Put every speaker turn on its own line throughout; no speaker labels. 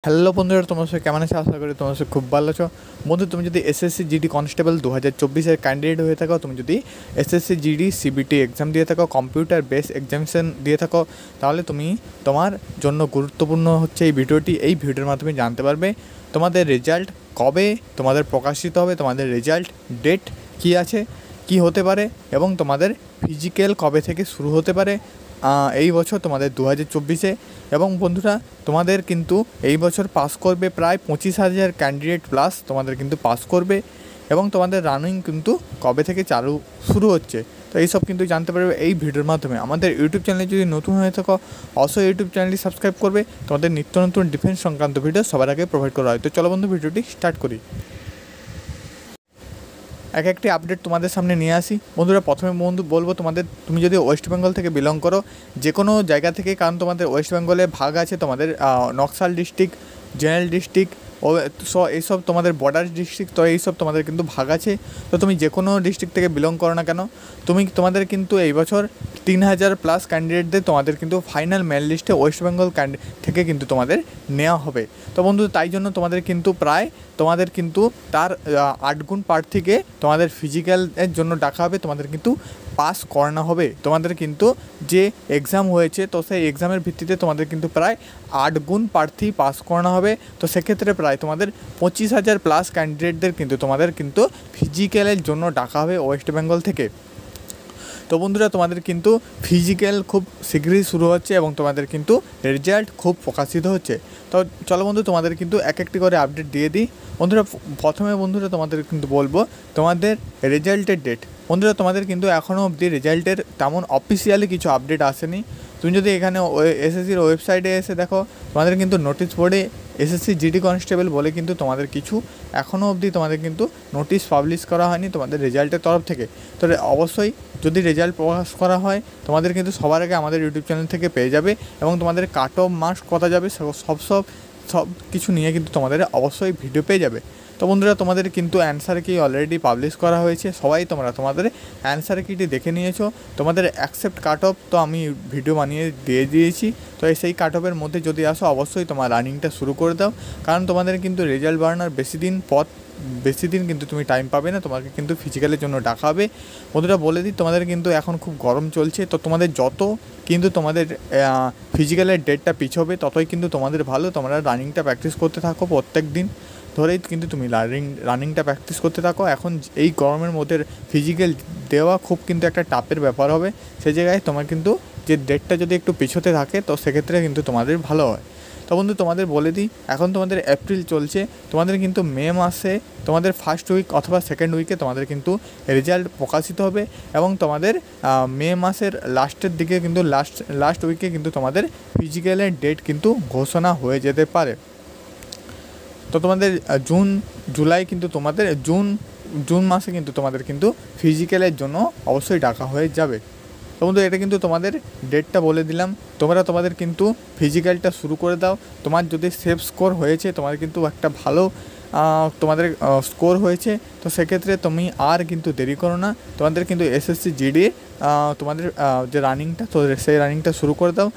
Hello বন্ধুরা, তোমার সাথে কেমন আছে? আশা করি তোমার সাথে খুব ভালো আছো। বন্ধু, তুমি যদি এসএসসি জিডি কনস্টেবল 2024-এর ক্যান্ডিডেট হয়ে থাকো, তুমি যদি এসএসসি জিডি সিবিটি এক্সাম দিয়ে থাকো, কম্পিউটার বেস এক্সামিনেশন দিয়ে থাকো, তাহলে তুমি তোমার জন্য গুরুত্বপূর্ণ হচ্ছে এই ভিডিওটি। এই ভিডিওর মাধ্যমে জানতে পারবে তোমাদের রেজাল্ট কবে তোমাদের প্রকাশিত হবে, তোমাদের রেজাল্ট ডেট কী আছে, কি হতে পারে, এবং তোমাদের ফিজিক্যাল কবে থেকে শুরু হতে পারে এই বছর তোমাদের 2024-এ। এবং বন্ধুরা, তোমাদের কিন্তু এই বছর পাস করবে প্রায় 25,000 ক্যান্ডিডেট প্লাস তোমাদের কিন্তু পাস করবে, এবং তোমাদের রানিং কিন্তু কবে থেকে শুরু হচ্ছে, তো এইসব কিন্তু জানতে পারবে এই ভিডিওর মাধ্যমে। আমাদের ইউটিউব চ্যানেলে যদি নতুন হয়ে থাকো, অবশ্যই ইউটিউব চ্যানেলটি সাবস্ক্রাইব করবে। তোমাদের নিত্য নতুন ডিফেন্স সংক্রান্ত ভিডিও সবার আগে প্রোভাইড করা হয়। তো চলো বন্ধু, ভিডিওটি স্টার্ট করি। এক একটি আপডেট তোমাদের সামনে নিয়ে আসি। বন্ধুরা, প্রথমে বলবো তুমি যদি ওয়েস্ট বেঙ্গল থেকে বিলং করো, যে কোনো জায়গা থেকে, কারণ তোমাদের ওয়েস্ট বেঙ্গলে ভাগ আছে, তোমাদের নকশাল ডিস্ট্রিক্ট, জেনারেল ডিস্ট্রিক্ট ও এইসব তোমাদের বর্ডার ডিস্ট্রিক্ট, তো এইসব তোমাদের কিন্তু ভাগ আছে। তো তুমি যে কোনো ডিস্ট্রিক্ট থেকে বিলং করো না কেন, তোমাদের কিন্তু এই বছর 3,000 প্লাস ক্যান্ডিডেটদের তোমাদের কিন্তু ফাইনাল মেরিট লিস্টে ওয়েস্ট বেঙ্গল থেকে কিন্তু তোমাদের নেওয়া হবে। তো বন্ধু, তাই জন্য তোমাদের কিন্তু তোমাদের কিন্তু তার 8 গুণ প্রার্থীকে তোমাদের ফিজিক্যালের জন্য ডাকা হবে, তোমাদের কিন্তু পাস করানো হবে। তোমাদের কিন্তু যে এক্সাম হয়েছে, তো সেই এক্সামের ভিত্তিতে তোমাদের কিন্তু প্রায় 8 গুণ প্রার্থী পাস করানো হবে। তো সেক্ষেত্রে প্রায় তোমাদের 25,000 প্লাস ক্যান্ডিডেটদের কিন্তু তোমাদের কিন্তু ফিজিক্যালের জন্য ডাকা হবে ওয়েস্ট বেঙ্গল থেকে। তো বন্ধুরা, তোমাদের কিন্তু ফিজিক্যাল খুব শীঘ্রই শুরু হচ্ছে এবং তোমাদের কিন্তু রেজাল্ট খুব প্রকাশিত হচ্ছে। তো চলো বন্ধু, তোমাদের কিন্তু এক একটি করে আপডেট দিয়ে দিই। বন্ধুরা, প্রথমে বন্ধুরা তোমাদের কিন্তু বলবো তোমাদের রেজাল্টের ডেট। বন্ধুরা, তোমাদের কিন্তু এখনও অবধি রেজাল্টের তেমন অফিসিয়ালি কিছু আপডেট আসেনি। তুমি যদি এখানে এসএসসির ওয়েবসাইটে এসে দেখো, তোমাদের কিন্তু নোটিশ বোর্ডে এসএসসি জিডি কনস্টেবল বলে কিন্তু তোমাদের কিছু এখনও অবধি তোমাদের কিন্তু নোটিশ পাবলিশ করা হয়নি তোমাদের রেজাল্টের তরফ থেকে। তো অবশ্যই যদি রেজাল্ট প্রকাশ করা হয়, তোমাদের কিন্তু সবার আগে আমাদের ইউটিউব চ্যানেল থেকে পেয়ে যাবে, এবং তোমাদের কাট অফ মার্কস কত যাবে সব কিছু নিয়ে কিন্তু তোমাদের অবশ্যই ভিডিও পেয়ে যাবে। তো বন্ধুরা, তোমাদের কিন্তু অ্যান্সার কি অলরেডি পাবলিশ করা হয়েছে, সবাই তোমাদের অ্যান্সার কিটি দেখে নিয়েছো। তোমাদের অ্যাকসেপ্ট কাট অফ তো আমি ভিডিও বানিয়ে দিয়ে দিয়েছি। তো সেই কাট অফের মধ্যে যদি আসো, অবশ্যই তোমার রানিংটা শুরু করে দাও, কারণ তোমাদের কিন্তু রেজাল্ট বাড়ানোর বেশি দিন কিন্তু তুমি টাইম পাবে না, তোমাকে কিন্তু ফিজিক্যালের জন্য ডাকা হবে। বন্ধুরা, বলে দিই, তোমাদের কিন্তু এখন খুব গরম চলছে, তো তোমাদের যত কিন্তু তোমাদের ফিজিক্যালের ডেটটা পিছোবে, ততই কিন্তু তোমাদের ভালো। তোমরা রানিংটা প্র্যাকটিস করতে থাকো, প্রত্যেক দিন ধরেই কিন্তু তুমি রানিংটা প্র্যাকটিস করতে থাকো। এখন এই গরমের মধ্যে ফিজিক্যাল দেওয়া খুব কিন্তু একটা টাফের ব্যাপার হবে। সেই জায়গায় তোমার কিন্তু যে ডেটটা যদি একটু পিছোতে থাকে, তো সেক্ষেত্রে কিন্তু তোমাদের ভালো হয়। তো বন্ধু, তোমাদের বলে দিই, এখন তোমাদের এপ্রিল চলছে, তোমাদের কিন্তু মে মাসে তোমাদের ফার্স্ট উইক অথবা সেকেন্ড উইকে তোমাদের কিন্তু রেজাল্ট প্রকাশিত হবে, এবং তোমাদের মে মাসের লাস্টের দিকে কিন্তু লাস্ট উইকে কিন্তু তোমাদের ফিজিক্যালের ডেট কিন্তু ঘোষণা হয়ে যেতে পারে। তো তোমাদের জুলাই কিন্তু তোমাদের জুন মাসে কিন্তু তোমাদের কিন্তু ফিজিক্যালের জন্য অবশ্যই ডাকা হয়ে যাবে। তো বন্ধু, এটা কিন্তু তোমাদের ডেটটা বলে দিলাম। তোমাদের কিন্তু ফিজিক্যালটা শুরু করে দাও। তোমার যদি সেফ স্কোর হয়েছে, তোমার কিন্তু একটা ভালো তোমাদের স্কোর হয়েছে, তো সেক্ষেত্রে তুমি আর কিন্তু দেরি করো না, তোমাদের কিন্তু এসএসসি জিডি তোমাদের যে রানিংটা, তো সেই রানিংটা শুরু করে দাও।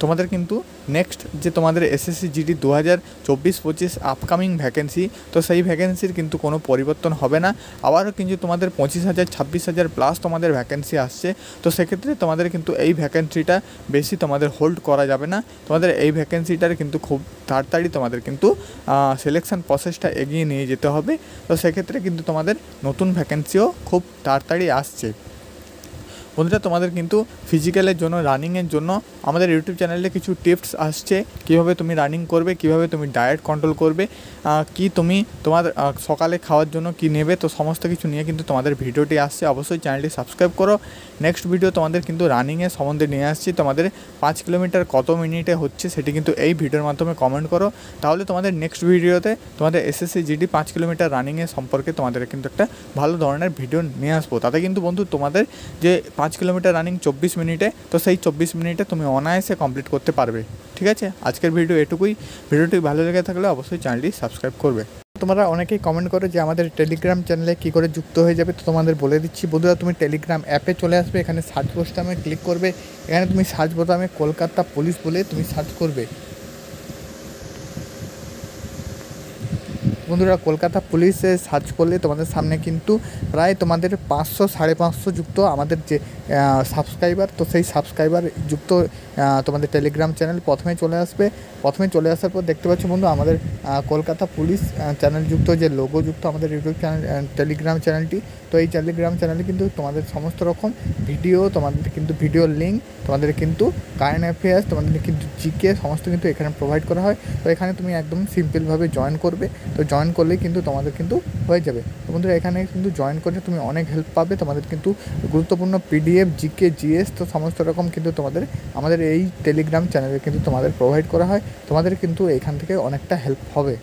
তোমাদের কিন্তু নেক্সট যে তোমাদের এসএসসি জিডি 2024-25 আপকামিং ভ্যাকেন্সি, তো সেই ভ্যাকেন্সির কিন্তু কোনো পরিবর্তন হবে না। আবারও কিন্তু তোমাদের 25,000 26,000 প্লাস তোমাদের ভ্যাকেন্সি আসছে। তো সেক্ষেত্রে তোমাদের কিন্তু এই ভ্যাকেন্সিটা বেশি তোমাদের হোল্ড করা যাবে না। তোমাদের এই ভ্যাকেন্সিটার কিন্তু খুব তাড়াতাড়ি তোমাদের কিন্তু সিলেকশান প্রসেসটা এগিয়ে নিয়ে যেতে হবে। তো সেক্ষেত্রে কিন্তু তোমাদের নতুন ভ্যাকেন্সিও খুব তাড়াতাড়ি আসছে। বন্ধুরা, তোমাদের কিন্তু ফিজিক্যালের জন্য, রানিংয়ের জন্য আমাদের ইউটিউব চ্যানেলে কিছু টিপস আসছে, কীভাবে তুমি রানিং করবে, কীভাবে তুমি ডায়েট কন্ট্রোল করবে, কি তুমি তোমার সকালে খাওয়ার জন্য কি নেবে, তো সমস্ত কিছু নিয়ে কিন্তু তোমাদের ভিডিওটি আসছে। অবশ্যই চ্যানেলটি সাবস্ক্রাইব করো। নেক্সট ভিডিও তোমাদের কিন্তু রানিংয়ের সম্বন্ধে নিয়ে আসছি। তোমাদের 5 কিলোমিটার কত মিনিটে হচ্ছে সেটি কিন্তু এই ভিডিওর মাধ্যমে কমেন্ট করো, তাহলে তোমাদের নেক্সট ভিডিওতে তোমাদের এসএসসি জিডি 5 কিলোমিটার রানিংয়ের সম্পর্কে তোমাদের কিন্তু একটা ভালো ধরনের ভিডিও নিয়ে আসবো। তাতে কিন্তু বন্ধু তোমাদের যে 5 কিলোমিটার রানিং 24 মিনিটে, তো সেই 24 মিনিটে তুমি অনায়াসে কমপ্লিট করতে পারবে। ঠিক আছে, আজকের ভিডিও এটুকুই। ভিডিওটি ভালো লেগে থাকলে অবশ্যই চ্যানেলটি সাবস্ক্রাইব করবে। তোমরা অনেকেই কমেন্ট করো যে আমাদের টেলিগ্রাম চ্যানেলে কী করে যুক্ত হয়ে যাবে, তো তোমাদের বলে দিচ্ছি বন্ধুরা, তুমি টেলিগ্রাম অ্যাপে চলে আসবে, এখানে সার্চ বোতামে ক্লিক করবে, এখানে তুমি সার্চ বোতামে কলকাতা পুলিশ বলে তুমি সার্চ করবে। বন্ধুরা কলকাতা পুলিশে সার্চ করলে তোমাদের সামনে কিন্তু প্রায় তোমাদের 500-550 যুক্ত আমাদের যে সাবস্ক্রাইবার, তো সেই সাবস্ক্রাইবার যুক্ত তোমাদের টেলিগ্রাম চ্যানেল প্রথমে চলে আসবে। প্রথমে চলে আসার পর দেখতে পাচ্ছ বন্ধু আমাদের কলকাতা পুলিশ চ্যানেল যুক্ত যে লোগো যুক্ত আমাদের ইউটিউব চ্যানেল টেলিগ্রাম চ্যানেলটি। তো এই টেলিগ্রাম চ্যানেলে কিন্তু তোমাদের সমস্ত রকম ভিডিও, তোমাদের কিন্তু ভিডিও লিঙ্ক, তোমাদের কিন্তু কারেন্ট অ্যাফেয়ার্স, তোমাদের কিন্তু জিকে সমস্ত কিন্তু এখানে প্রোভাইড করা হয়। তো এখানে তুমি একদম সিম্পলভাবে জয়েন করবে। তো জয়েন করলেই কিন্তু তোমাদের কিন্তু হয়ে যাবে। তো বন্ধুরা এখানে কিন্তু জয়েন করে তুমি অনেক হেল্প পাবে। তোমাদের কিন্তু গুরুত্বপূর্ণ পিডিএফ, জিকে, জিএস তো সমস্ত রকম কিন্তু তোমাদের আমাদের এই টেলিগ্রাম চ্যানেলে কিন্তু তোমাদের প্রোভাইড করা হয়। তোমাদের কিন্তু এখান থেকে অনেকটা হেল্প হবে।